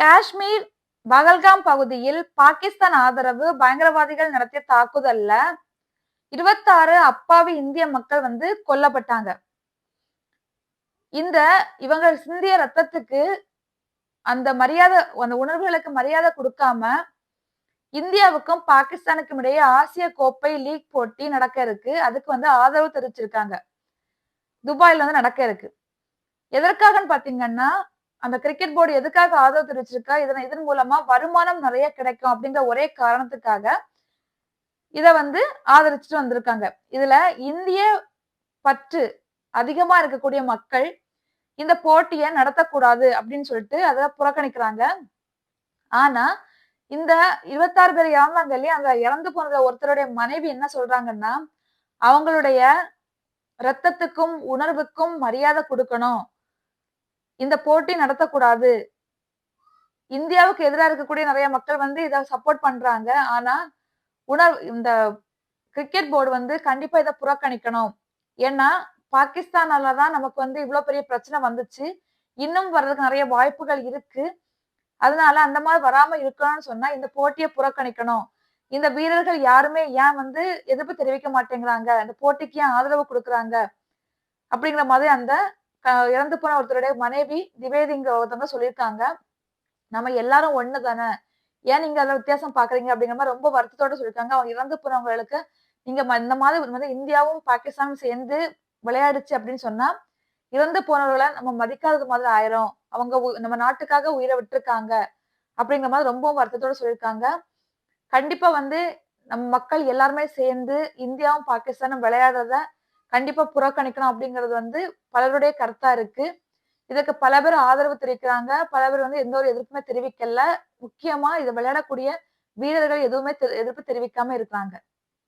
காஷ்மீர், பகல்காம் பகுதியில் பாகிஸ்தான் ஆதரவு பயங்கரவாதிகள் நடத்திய தாக்குதல்ல 26 அப்பாவி இந்திய மக்கள் கொல்லப்பட்டாங்க. இவங்க சிந்திய ரத்தத்துக்கு அந்த உணர்வுகளுக்கு மரியாதை கொடுக்காம, இந்தியாவுக்கும் பாகிஸ்தானுக்கும் இடையே ஆசிய கோப்பை லீக் போட்டி நடக்க இருக்கு. அதுக்கு ஆதரவு தெரிவிச்சிருக்காங்க. துபாய்ல நடக்க இருக்கு. எதற்காகன்னு பாத்தீங்கன்னா, அந்த கிரிக்கெட் போர்டு எதுக்காக ஆதரவு தெரிவிச்சிருக்கா? இதன் மூலமா வருமானம் நிறைய கிடைக்கும் அப்படிங்கிற ஒரே காரணத்துக்காக இத ஆதரிச்சுட்டு வந்திருக்காங்க. இதுல இந்திய பற்று அதிகமா இருக்கக்கூடிய மக்கள் இந்த போட்டிய நடத்தக்கூடாது அப்படின்னு சொல்லிட்டு அத புறக்கணிக்கிறாங்க. ஆனா, இந்த 26 பேர் இறந்தாங்க இல்லையா? அந்த இறந்து போன ஒருத்தருடைய மனைவி என்ன சொல்றாங்கன்னா, அவங்களுடைய ரத்தத்துக்கும், உணர்வுக்கும் மரியாதை குடுக்கணும். இந்த போட்டி நடத்தக்கூடாது. இந்தியாவுக்கு எதிரா இருக்கக்கூடிய நெறைய மக்கள் இத சப்போர்ட் பண்றாங்க. ஆனா, இந்த கிரிக்கெட் போர்டு கண்டிப்பா இத புறக்கணிக்கணும். ஏன்னா, பாகிஸ்தானால தான் நமக்கு இவ்ளோ பெரிய பிரச்சனை வந்துச்சு. இன்னும் வர்றதுக்கு நெறைய வாய்ப்புகள் இருக்கு. அதனால அந்த மாரி வராம இருக்கணும்னு சொன்னா, இந்த போட்டிய புறக்கணிக்கணும். இந்த வீரர்கள் யாருமே ஏன் எதிர்ப்பு தெரிவிக்க மாட்டேங்கிறாங்க? இந்த போட்டிக்கு ஏன் ஆதரவு குடுக்குறாங்க? அப்படிங்கிற மாதிரி அந்த இறந்து போன ஒருத்தருடைய மனைவி திவேதிங்க ஒருத்தவங்க சொல்லியிருக்காங்க. நம்ம எல்லாரும் ஒண்ணு தான. ஏன் நீங்க அதுல வித்தியாசம் பார்க்குறீங்க? அப்படிங்கிற மாரி ரொம்ப வருத்தத்தோட சொல்லியிருக்காங்க. அவங்க இறந்து போனவங்களுக்கு நீங்க இந்த மாதிரி இந்தியாவும், பாகிஸ்தானும் சேர்ந்து விளையாடுச்சு அப்படின்னு சொன்னா, இறந்து போனவர்கள நம்ம மதிக்காதது மாதிரி ஆயிரும். அவங்க நம்ம நாட்டுக்காக உயிர விட்டுருக்காங்க. அப்படிங்கிற மாதிரி ரொம்பவும் வருத்தத்தோட சொல்லியிருக்காங்க. கண்டிப்பா நம்ம மக்கள் எல்லாருமே சேர்ந்து இந்தியாவும், பாகிஸ்தானும் விளையாடுறத கண்டிப்பா புறக்கணிக்கணும் அப்படிங்கிறது பலருடைய கருத்தா இருக்கு. இதுக்கு பல பேர் ஆதரவு தெரிவிக்கிறாங்க. பல பேர் எந்த ஒரு எதிர்ப்புமே தெரிவிக்கல. முக்கியமா இத விளையாடக்கூடிய வீரர்கள் எதுவுமே எதிர்ப்பு தெரிவிக்காம இருக்கிறாங்க.